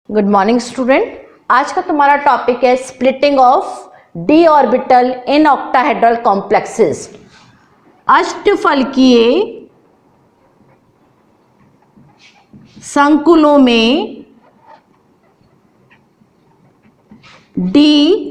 Good morning student. आज का तुम्हारा टॉपिक है splitting of d orbital in octahedral complexes. अष्टफलकीय संकुलों में डी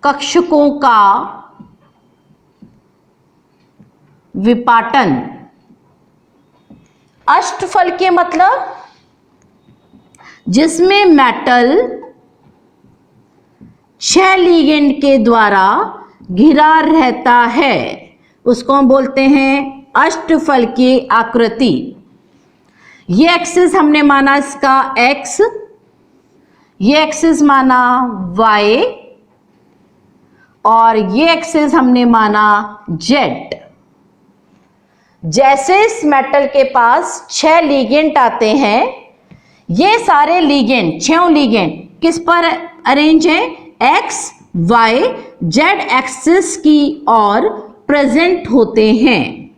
कक्षकों का विपाटन। अष्टफलकीय मतलब जिसमें मेटल 6 लिगेंड के द्वारा घिरा रहता है, उसको हम बोलते हैं अष्टफलकीय आकृति। ये एक्सिस हमने माना इसका x, ये एक्सिस माना y और ये एक्सिस हमने माना z। जैसे इस मेटल के पास 6 लिगेंड आते हैं, ये सारे लिगेंड 6 लिगेंड किस पर अरेंज है? एक्स वाई जेड एक्सिस की ओर प्रेजेंट होते हैं।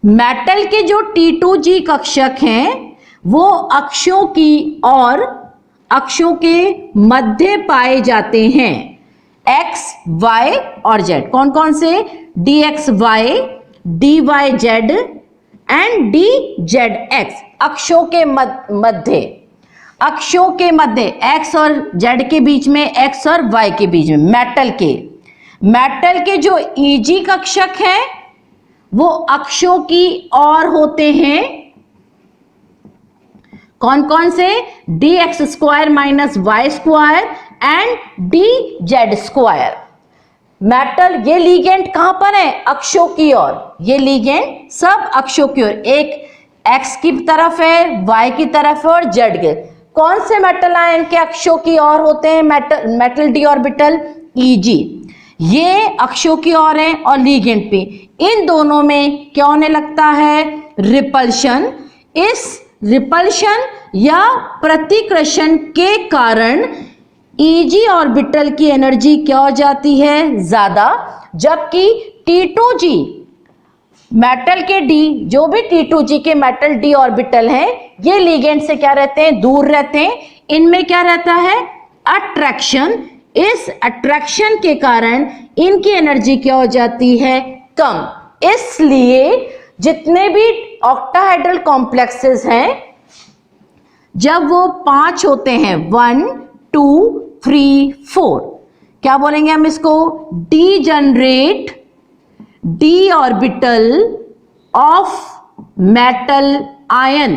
मेटल के जो T2G कक्षक हैं वो अक्षों की और अक्षों के मध्य पाए जाते हैं। एक्स वाई और जेड कौन कौन से? DXY, DYZ and DZX। अक्षों के मध्य, अक्षों के मध्य एक्स और जेड के बीच में, एक्स और वाई के बीच में मेटल के जो EG कक्षक हैं वो अक्षों की ओर होते हैं। कौन कौन से? DX² minus Y² and DZ²। Metal ये लिगेंड कहां पर है? अक्षों की ओर। ये लिगेंड सब अक्षों की ओर, एक एक्स की तरफ है, वाई की तरफ है और जेड के। कौन से मेटल आयन के अक्षों की ओर होते हैं? मेटल डी ऑर्बिटल EG, ये अक्षों की ओर है और लिगेंड पे। इन दोनों में क्या होने लगता है? रिपल्शन। इस रिपल्शन या प्रतिकर्षण के कारण EG ऑर्बिटल की एनर्जी क्या हो जाती है? ज्यादा। जबकि T2G मेटल के डी, जो भी T2G के मेटल डी ऑर्बिटल हैं, ये लिगेंड से क्या रहते हैं? दूर रहते हैं। इनमें क्या रहता है? अट्रैक्शन। इस अट्रैक्शन के कारण इनकी एनर्जी क्या हो जाती है? कम। इसलिए जितने भी ऑक्टाहेड्रल कॉम्प्लेक्सेस हैं, जब वो 5 होते हैं, 1 2 3 4, क्या बोलेंगे हम इसको? Degenerate D orbital of metal ion.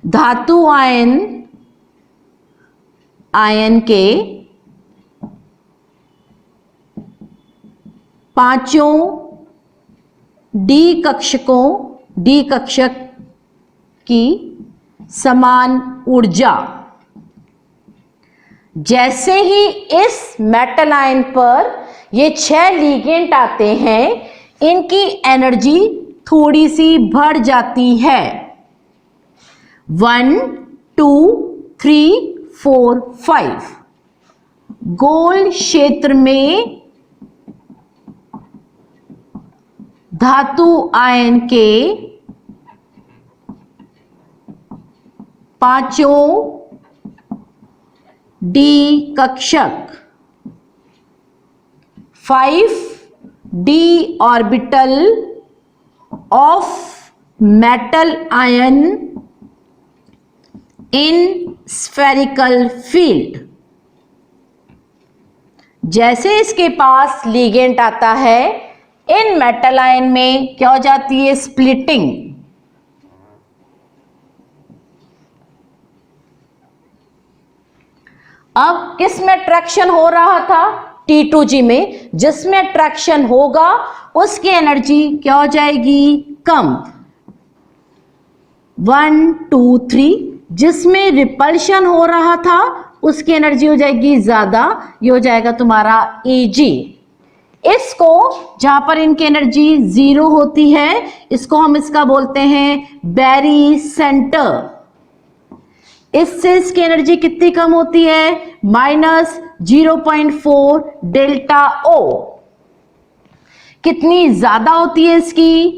धातु आयन के 5 डी कक्षक की समान ऊर्जा। जैसे ही इस मेटल आयन पर ये 6 लिगेंड आते हैं, इनकी एनर्जी थोड़ी सी बढ़ जाती है। 1 2 3 4 5 गोल क्षेत्र में धातु आयन के 5 डी कक्षक 5 d orbital of metal ion in spherical field. जैसे इसके पास लिगेंड आता है, इन मेटल आयन में क्या हो जाती है? स्प्लिटिंग। अब किस में अट्रैक्शन हो रहा था? T2G में। जिसमें अट्रैक्शन होगा उसकी एनर्जी क्या हो जाएगी? कम। 1 2 3। जिसमें रिपल्शन हो रहा था उसकी एनर्जी हो जाएगी ज्यादा, ये हो जाएगा तुम्हारा EG। इसको, जहां पर इनकी एनर्जी 0 होती है, इसको हम इसका बोलते हैं बैरी सेंटर। इससे इसकी एनर्जी कितनी कम होती है? -0.4 डेल्टा O। कितनी ज्यादा होती है इसकी?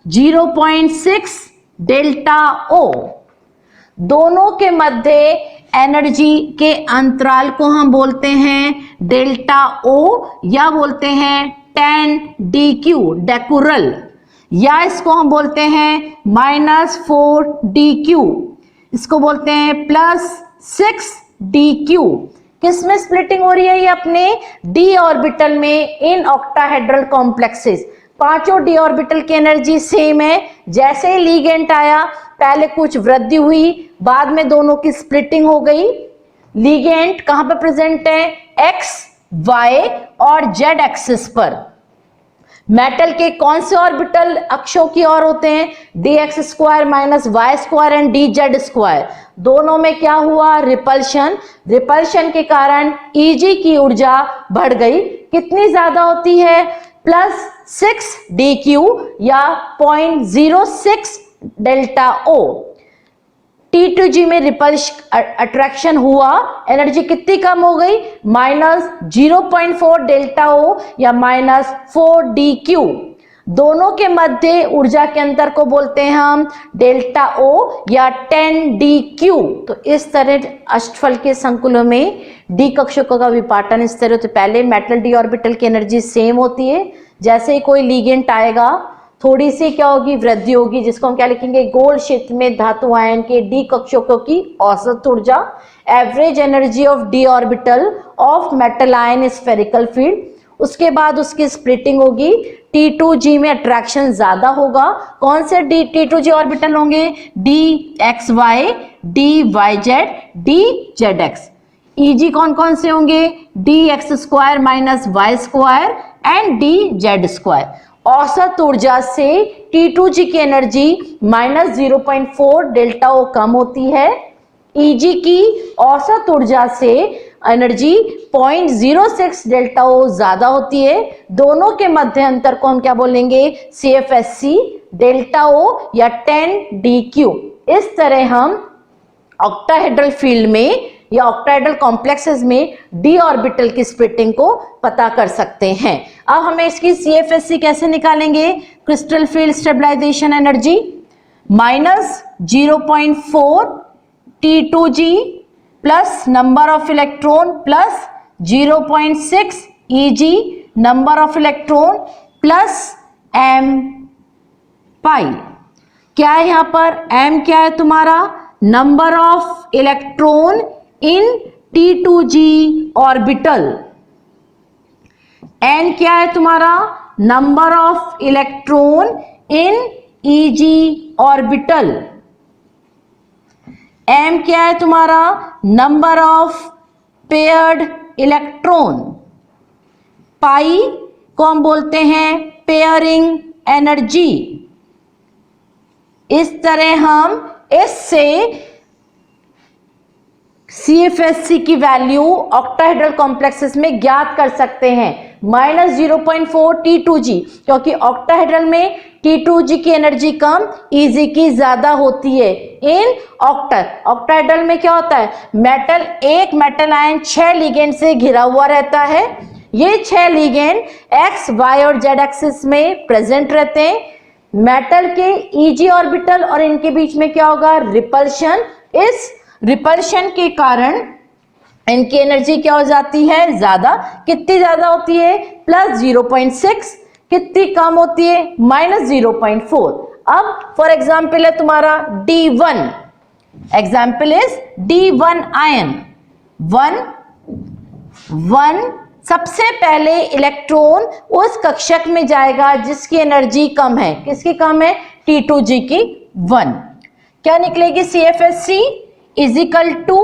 0.6 डेल्टा O। दोनों के मध्य एनर्जी के अंतराल को हम बोलते हैं डेल्टा O या बोलते हैं 10dq डेकुरल, या इसको हम बोलते हैं -4dq, इसको बोलते हैं +6dq। किस में स्प्लिटिंग हो रही है? ये अपने d ऑर्बिटल में इन ऑक्टाहेड्रल कॉम्प्लेक्सेस। पांचों d ऑर्बिटल की एनर्जी सेम है। जैसे ही लीगेंट आया पहले कुछ वृद्धि हुई, बाद में दोनों की स्प्लिटिंग हो गई। लीगेंट कहां पर प्रेजेंट है? x, y और z एक्सिस पर। मेटल के कौन से ऑर्बिटल अक्षों की ओर होते हैं? dx square minus y square and dz square. दोनों में क्या हुआ? रिपल्शन। रिपल्शन के कारण Eg की ऊर्जा बढ़ गई। कितनी ज्यादा होती है? +6dq या 0.06 डेल्टा O। T2G में रिपल्शन अट्रैक्शन हुआ, एनर्जी कितनी कम हो गई? -0.4 डेल्टा O या -4dq। दोनों के मध्य ऊर्जा के अंतर को बोलते हैं हम डेल्टा O या 10dq। तो इस तरह अष्टफल के संकुलों में d कक्षकों का विपाटन इस तरह। तो पहले मेटल d ऑर्बिटल की एनर्जी सेम होती है। जैसे ही कोई लीगेंट आएगा थोड़ी सी क्या होगी? वृद्धि होगी, जिसको हम क्या लिखेंगे? गोल क्षेत्र में धातु आयन के d कक्षकों की औसत ऊर्जा, average energy of d orbital of metal ion spherical field. उसके बाद उसकी स्प्लिटिंग होगी। T2G में अट्रैक्शन ज्यादा होगा। कौन से T2G ऑर्बिटल होंगे? dxy, dyz, dzx। Eg कौन कौन से होंगे? dx square minus y square and dz square. औसत ऊर्जा से T2G की एनर्जी -0.4 डेल्टा O कम होती है। Eg की औसत ऊर्जा से एनर्जी 0.06 डेल्टा O ज्यादा होती है। दोनों के मध्य अंतर को हम क्या बोलेंगे? CFSC डेल्टा O या 10dq। इस तरह हम ऑक्टाहेड्रल फील्ड में या ऑक्टाहेड्रल कॉम्प्लेक्सेस में d ऑर्बिटल की स्प्लिटिंग को पता कर सकते हैं। अब हमें इसकी CFSC कैसे निकालेंगे? Crystal field stabilisation energy -0.4 T2G plus number of electron plus 0.6 Eg number of electron plus m pi. क्या है यहां पर? m क्या है तुम्हारा? Number of electron in T2G orbital. n क्या है तुम्हारा? Number of electron in Eg orbital. m क्या है तुम्हारा? Number of paired electron. Pi को हम बोलते हैं पेयरिंग एनर्जी। इस तरह हम इससे CFSC की वैल्यू ऑक्टाहेड्रल कॉम्प्लेक्सेस में ज्ञात कर सकते हैं। -0.4 T2G, क्योंकि ऑक्टाहेड्रल में T2G की एनर्जी कम, Eg की ज्यादा होती है। इन ऑक्टाहेड्रल में क्या होता है? मेटल, एक मेटल आयन 6 लिगेंड से घिरा हुआ रहता है। ये 6 लिगेंड x, y और z एक्सिस में प्रेजेंट रहते हैं। मेटल के Eg ऑर्बिटल और इनके बीच में क्या होगा? रिपल्शन। इस रिपल्शन के कारण इनकी एनर्जी क्या हो जाती है? ज्यादा। कितनी ज्यादा होती है? +0.6। कितनी कम होती है? -0.4। अब फॉर एग्जाम्पल है तुम्हारा D1। Example is D1 ion. 1 सबसे पहले इलेक्ट्रॉन उस कक्षक में जाएगा जिसकी एनर्जी कम है। किसकी कम है? T2G की 1। क्या निकलेगी? CFSC is equal to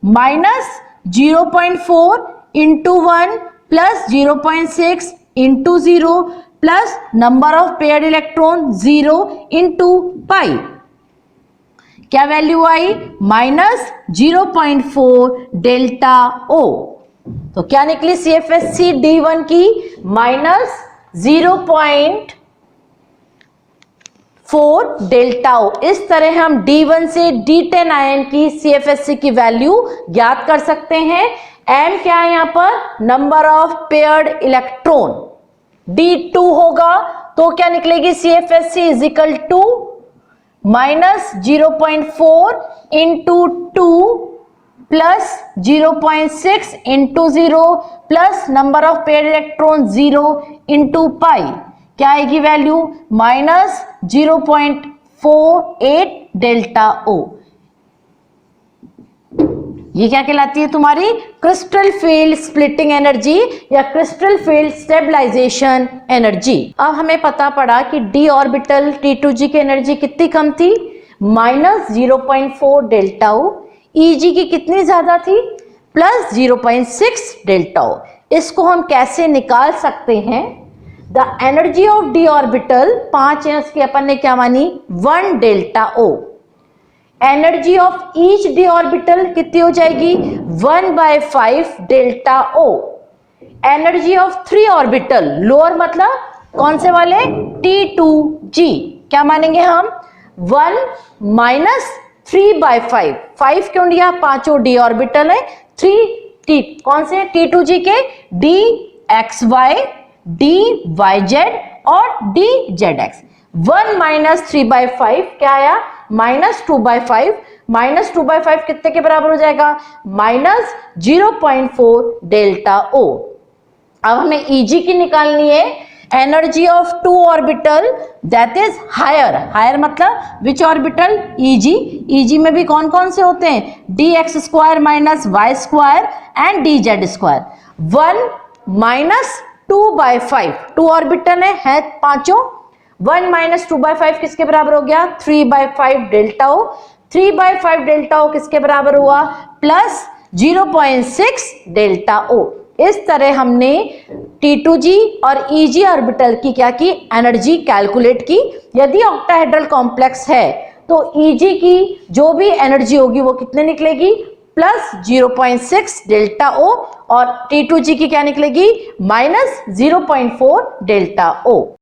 -0.4 into 1 plus 0.6 into 0 plus number of paired electron 0 into pi. क्या वैल्यू आई? -0.4 डेल्टा O। तो क्या निकली CFSC D1 की? -0.4 डेल्टा O। इस तरह हम D1 से D10 आयन की CFSC की वैल्यू ज्ञात कर सकते हैं। M क्या है यहां पर? Number of paired electron. D2 होगा तो क्या निकलेगी CFSC is equal to -0.4 into 2 plus 0.6 into 0 plus number of pair electron 0 into pi, क्या आएगी वैल्यू -0.48 डेल्टा O। ये क्या कहलाती है तुम्हारी क्रिस्टल फील्ड स्प्लिटिंग एनर्जी या क्रिस्टल फील्ड स्टेबलाइजेशन एनर्जी। अब हमें पता पड़ा कि d ऑर्बिटल T2g की एनर्जी कितनी कम थी -0.4 डेल्टा O, Eg की कितनी ज्यादा थी +0.6 डेल्टा O। इसको हम कैसे निकाल सकते हैं? The energy of d orbital 5 है, उसकी अपन ने क्या मानी 1 delta O। Energy of each d orbital कितनी हो जाएगी 1/5 delta O। Energy of 3 orbital lower मतलब कौन से वाले T2g, क्या मानेंगे हम 1 माइनस 3/5। 5 क्यों लिया, पांचों d ऑर्बिटल है, 3 कौन से T2g के dxy dyz और dzx। 1 माइनस 3/5 क्या आया -2/5। -2/5 कितने के बराबर हो जाएगा -0.4 डेल्टा O। अब हमें Eg की निकालनी है, energy of 2 orbital that is higher मतलब विच ऑर्बिटल Eg में भी कौन कौन से होते हैं dx square minus y square and dz square. 1 minus 2/5 2 orbital है पांचों, 1 माइनस 2/5 किसके बराबर हो गया 3/5 डेल्टा O। 3/5 डेल्टा O किसके बराबर हुआ +0.6 डेल्टा O। इस तरह हमने T2g और Eg ऑर्बिटल की क्या की एनर्जी कैलकुलेट की। यदि ऑक्टाहेड्रल कॉम्प्लेक्स है तो Eg की जो भी एनर्जी होगी वो कितने निकलेगी +0.6 डेल्टा O और T2g की क्या निकलेगी -0.4 डेल्टा O।